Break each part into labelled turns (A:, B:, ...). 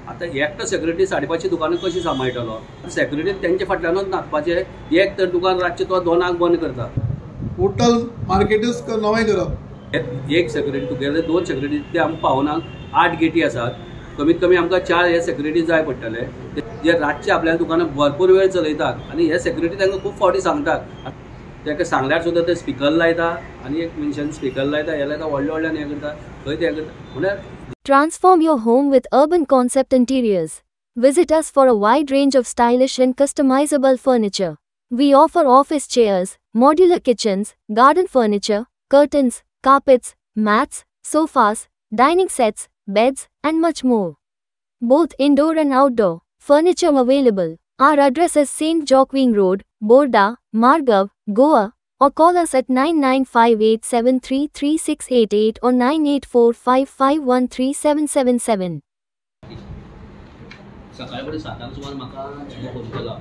A: आता एकटो सेक्युरिटी 5:30 दुकानां कशी सांबाळटलो? सेक्युरिटी तेंचे फाटल्यानूच नाचपाचे. एक तर दुकान रातचे तो 2 बंद करता.
B: टोटल मार्केटच नवें करप.
A: एक सेक्युरिटी तुगेले 2 सेक्युरिटी ते आमकां पावनाक 8 गेटी आसात. कमीत कमी आमकां 4 हे सेक्युरिटी जाय पडटले जे रातचे आपल्या दुकानां भरपूर वेळ चलयतात आणि हे सेक्युरिटी तांकां खूब फावटी सांगतात. ताका सांगल्यार सुद्दां ते स्पीकर लायता आणि एक मनशान स्पीकर लायता हे लायता व्हडले हे करता खंय ते करता म्हळ्यार.
C: Transform your home with Urban Concept Interiors. Visit us for a wide range of stylish and customizable furniture. We offer office chairs, modular kitchens, garden furniture, curtains, carpets, mats, sofas, dining sets, beds, and much more. Both indoor and outdoor furniture available. Our address is St. Joaquin Road, Borda, Margav, Goa, or call us at 9958733688 or 9845513777.
A: सकाळी फुडें 7 सुमार म्हाका phone केलो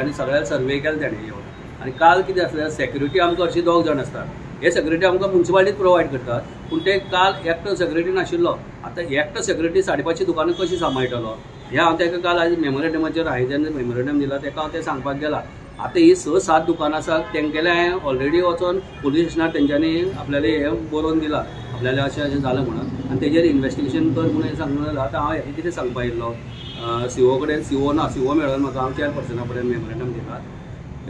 A: आनी सगळ्या सर्वे केलो तेणें येवन. आनी काल कितें आसलें सेक्युरिटी आमकां हरशीं 2 जाण आसतात. हे सेक्युरिटी आमकां म्युनिसिपालिटीच प्रोवायड करतात पूण ते काल एकटो सेक्युरिटी नाशिल्लो. आतां एकटो सेक्युरिटी 5:30 दुकानां कशी सांबाळटलो हें हांव ताका काल आज मेमोरेंडमाचेर हांवें जेन्ना मेमोरेंडम दिला ताका हांव तें सांगपाक गेला. आतां ही 6-7 दुकानां आसात तेंगेले हांवें ऑलरेडी वचून पुलीस स्टेशनार तेंच्यांनी आपल्याले हें बरोवन दिलां आपल्यालें अशें जालें म्हणून आनी तेजेर इन्वेस्टिगेशन कर म्हणून सांगून जालां. आतां हांव हें कितें सांगपाक येयल्लो सीओ कडेन सीओ मेळोन म्हाका हांव चेअरपर्सना कडेन मेमोरेंडम दिला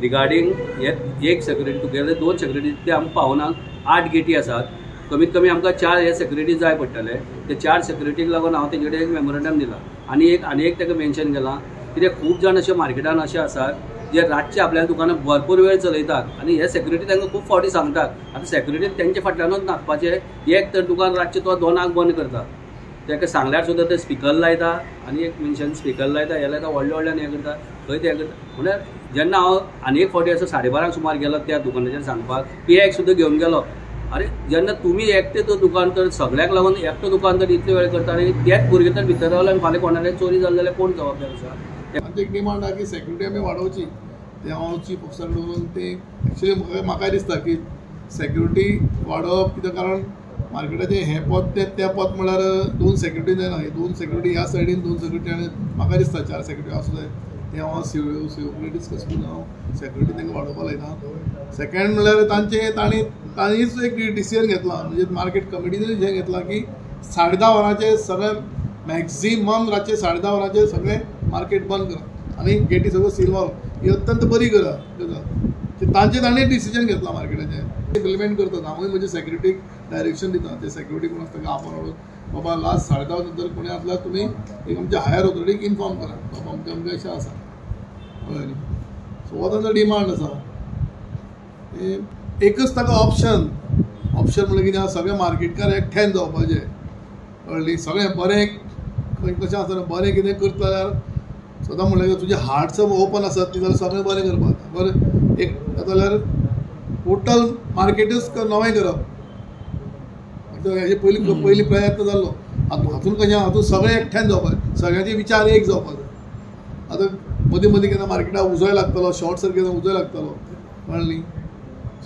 A: रिगार्डींग हे एक सेक्युरिटी तुगेले 2 सेक्युरिटी ते आमकां पावनाक 8 गेटी आसात. कमीत कमी आमकां 4 हे सेक्युरिटी जाय पडटले. ते 4 सेक्युरिटीक लागून हांव तेजे कडेन एक मेमोरेंडम दिला. आनी एक ताका मेन्शन केलां कित्याक खूब जाण अशे मार्केटान अशे आसात जे रातचे आपल्या दुकानां भरपूर वेळ चलयतात आणि हे सेक्युरिटी तांकां खूब फावटी सांगतात. आतां सेक्युरिटी तेंचे फाटल्यानूच नाचपाचे. एक तर दुकान रातचे तो 2 बंद करता. ताका सांगल्यार सुद्दां ते स्पीकर लायता आनी एक मनशान स्पीकर लायता हे लायता व्हडले हे करता खंय ते करता म्हळ्यार. जेन्ना हांव आनी एक फावटी असो 12:30 सुमार गेलो त्या दुकानाचेर सांगपाक पियाक सुद्दां घेवन गेलो. अरे जेन्ना तुमी एकटे तो दुकान तर सगळ्याक लागून एकटो दुकान तर इतले वेळ करता आनी तेच भुरगे तर भितर रावले आनी फाल्यां कोणाले चोरी जाली जाल्यार कोण जबाबदार आसा?
B: एक डिमांड आहा की सेक्युरिटी आमी वाडोवची. ते हांव चीफ ऑफिसर करून ते एक्चुली म्हाका दिसता की सेक्युरिटी वाडोवप कित्याक कारण मार्केटाचें हें पद तें पद म्हळ्यार 2 सेक्युरिटी जायना. 2 सेक्युरिटी ह्या सायडीन 2 सेक्युरिटी आनी म्हाका दिसता 4 सेक्युरिटी आसूं जाय. ते हांव सीओ कडेन डिस्कस करून हांव सेक्युरिटी तांकां वाडोवपाक लायता. सेकंड म्हळ्यार तांणीच एक डिसिजन घेतला म्हणजे मार्केट कमिटीन जें घेतलां की 10:30 वरांचेर सगळें मॅक्झिमम रातचे 10:30 वरांचेर सगळें मार्केट बंद करप आनी गेटी सगळ्यो सील मारप ही अत्यंत बरी गजाल. तांणी डिसिजन घेतला मार्केटाचें इम्प्लिमेंट करतात. हांवूय म्हणजे सेक्युरिटीक डायरेक्शन दिता. ते सेक्युरिटी कोण आसता आपण हाडून बाबा लास्ट 10:30 नंतर कोणी आसल्यार तुमी एक आमच्या हायर ऑथॉरिटीक इन्फॉर्म करा बाबा अमकें अशें आसा कळ्ळें न्ही. सो हो तांचो डिमांड आसा. एकच ताका ऑप्शन म्हणजे कितें सगळे मार्केटकार एकठांय जावपाचे कळ्ळें. सगळें बरें कशें आसता बरें कितें करता जाल्यार सदां म्हणलें तुजें हार्ट सब ओपन आसत न्ही जाल्यार सगळें बरें करपाक बरें एक जाल्यार टोटल मार्केटच नवें करप हेजे पयलीं प्रयत्न जाल्लो. हातूंत कशें हातूंत सगळें एकठांय जावपाक सगळ्यांचे विचार एक जावपाक जाय. आतां मदीं केन्ना मार्केटाक उजोय लागतलो शॉर्ट सर्कीट उजोय लागतलो कळ्ळें न्ही.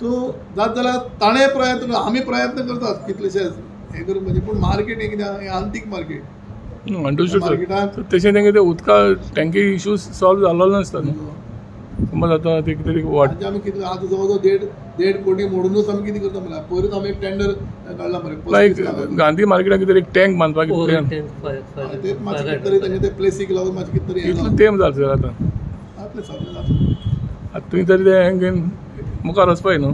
B: सो जाता जाल्यार ताणें प्रयत्न आमी प्रयत्न करतात कितलेशेच हें करून म्हणजे पूण मार्केट हें कितें हें आंतीक मार्केट
D: मार्केटांत तशें तेंगे ते उदका टँकी इश्यूज सॉल्व जाल्लो नासता न्हू. समज आतां ते कितें वाट
B: आमी कितें आतां जवळ जवळ 1.5 कोटी मोडूनच आमी कितें करता म्हळ्यार पयरूच आमी एक टेंडर काडला मरे
D: लायक गांधी मार्केटाक कितें एक टँक बांदपाक
B: तेच मातशें कितें तरी तेंगे ते प्लेसीक लागून मातशें कितें तरी
D: इतलो तेम जाता सर आतां
B: जातलें सगळें जाता.
D: आतां तुवें तरी तें हें घेवन मुखार वचपाक न्हू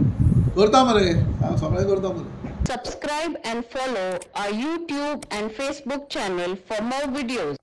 B: करता मरे हांव सगळें करता मरे.
E: Subscribe and follow our YouTube and Facebook channel for more videos.